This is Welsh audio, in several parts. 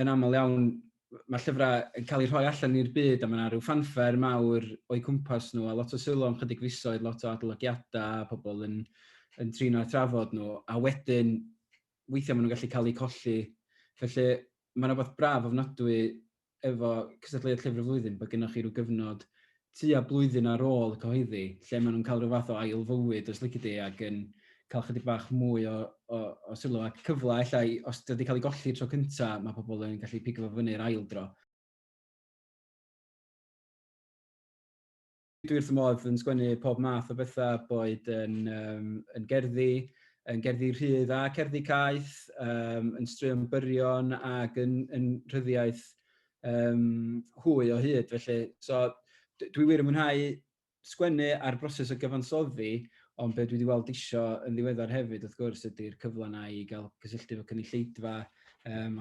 yn aml iawn, mae llyfrau yn cael eu rhoi allan i'r byd a mae yna rhyw fanffer mawr o'i cwmpas nhw a lot o sylw am chydig fisoedd, lot o adolygiadau, pobl yn trino a trafod nhw, a wedyn weithiau maen nhw'n gallu cael eu colli. Felly mae'n rhywbeth braf ofnadwy efo cystadleuaeth Llyfr y Flwyddyn, bod gennych chi rhyw gyfnod tua blwyddyn ar ôl y cyhoeddi, lle maen nhw'n cael rhyw fath o ail fywyd os lici di, ac yn cael chydig bach mwy o sylw ac cyfle, allai, os ydy wedi cael ei golli tro cyntaf, mae pobl yn gallu pigo fo fyny'r ail dro. Dwi wrth fy modd yn sgwennu pob math o bethau, boed yn gerddi rhydd a cerddi caeth, yn straeon byrion ac yn rhyddiaeth hwy o hyd. Felly, so, dwi wir yn mwynhau sgwennu ar broses o gyfansoddi, ond be dwi wedi weld isio yn ddiweddar hefyd, wrth gwrs, ydy'r cyfle yna i gael cysylltu efo cynulleidfa,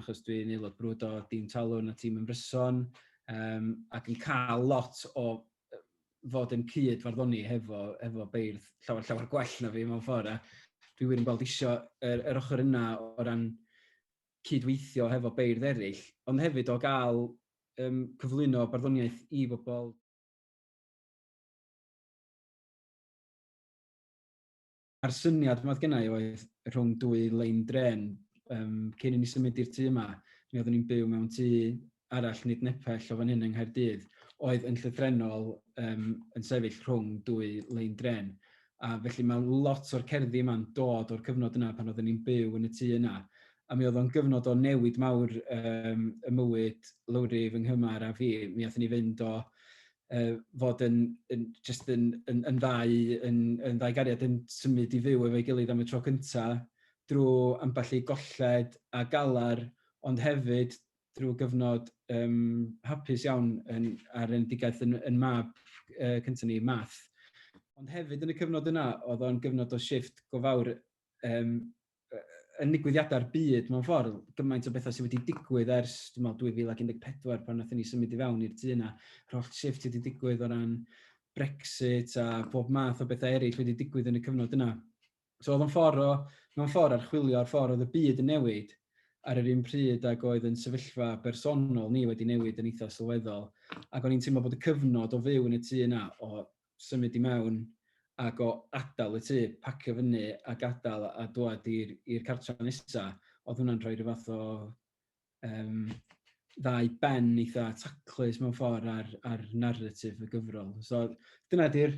achos dwi'n aelod brwd o dîm talwn a tîm ymryson, ac yn cael lot o fod yn cyd farddoni hefo beirdd llawer gwell na fi mewn ffordd. Dwi wir yn gweld isio yr ochr yna o ran cydweithio hefo beirdd eraill, ond hefyd o gael cyflwyno barddoniaeth i bobl. A'r syniad mae gennau oedd rhwng dwy lein drên, cyn i ni symud i'r tŷ yma, mi oeddwn ni'n byw mewn tŷ arall nid nepell o fan hyn yng Nghaerdydd, oedd yn llythrennol yn sefyll rhwng dwy lein drên. A felly mae lot o'r cerddi yma'n dod o'r cyfnod yna pan oeddwn ni'n byw yn y tŷ yna. A mi oedd o'n gyfnod o newid mawr y mywyd Lowri fy nghymar a fi. Mi aethon ni fynd o fod yn ddau gariad yn symud i fyw efo'i gilydd am y tro cyntaf, drwy ambell i golled a galar, ond hefyd drwy gyfnod hapus iawn ar endigaeth yn mab cyntaf ni, math. Ond hefyd yn y cyfnod yna, oedd o'n gyfnod o shifft go fawr yn digwyddiadau'r byd mewn ffordd. Gymaint o bethau sydd wedi digwydd ers 2014 pan nathon ni symud i fewn i'r tŷ yna. Yr holl shifft wedi digwydd o ran Brexit a bob math o bethau eraill wedi digwydd yn y cyfnod yna. So oedd o'n mewn ffordd archwilio ar ffordd oedd y byd yn newid ar yr un pryd ac oedd yn sefyllfa bersonol ni wedi newid yn eitha sylweddol. Ac o'n i'n teimlo bod y cyfnod o fyw yn y tŷ yna, o symud i mewn ac o adael y tŷ, pacio fyny a gadael a dod i'r cartre nesaf, oedd hwnna'n rhoi rhyw fath o ddau ben eitha taclus mewn ffordd ar narratif y gyfrol. So dyna di'r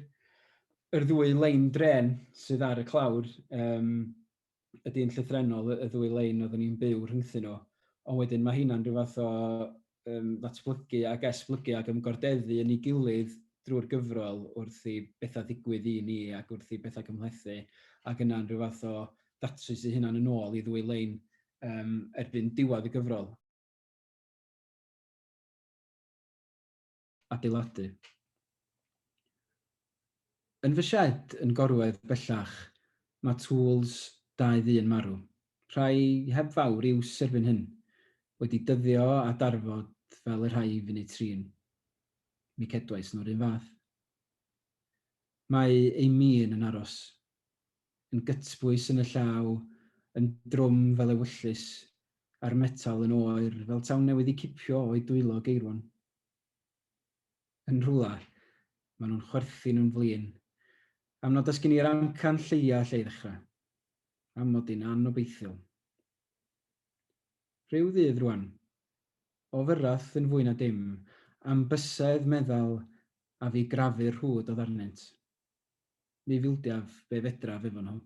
ddwy lein drên sydd ar y clawr, ydy'n llythrennol, y ddwy lein oeddwn ni'n byw rhyngthyn nhw. Ond wedyn mae hynna'n rhyw fath o ddatblygu ac esblygu ac ymgordeddu yn ei gilydd drwy'r gyfrol wrth i bethau ddigwydd i ni ac wrth i bethau cymhlethu. Ac yna'n rhyw fath o datrys eu hunan yn ôl i ddwy lein erbyn diwedd y gyfrol. Adeiladu. Yn fy sied yn Gorwedd bellach, mae tools 2 ddyn marw. Rhai heb fawr i'w erbyn hyn, wedi dyddio a darfod fel y rhai i fyny trin. Mi cedwais nhw'r un fath. Mae ei min yn aros, yn gytbwys yn y llaw, yn drwm fel ewyllus, a'r metal yn oer fel tawn newydd i cipio o'i dwylo geirwan. Yn rhwla, maen nhw'n chwerthin yn flin, am nad oes gen i'r amcan lleia lle i ddechrau, am mod i'n anobeithiol. Rhyw ddydd rwan, o fyrrath yn fwy na dim, am bysedd meddal a fi grafu'r rhwd o ddarnynt. Mi fildiaf be fedraf efo nhw.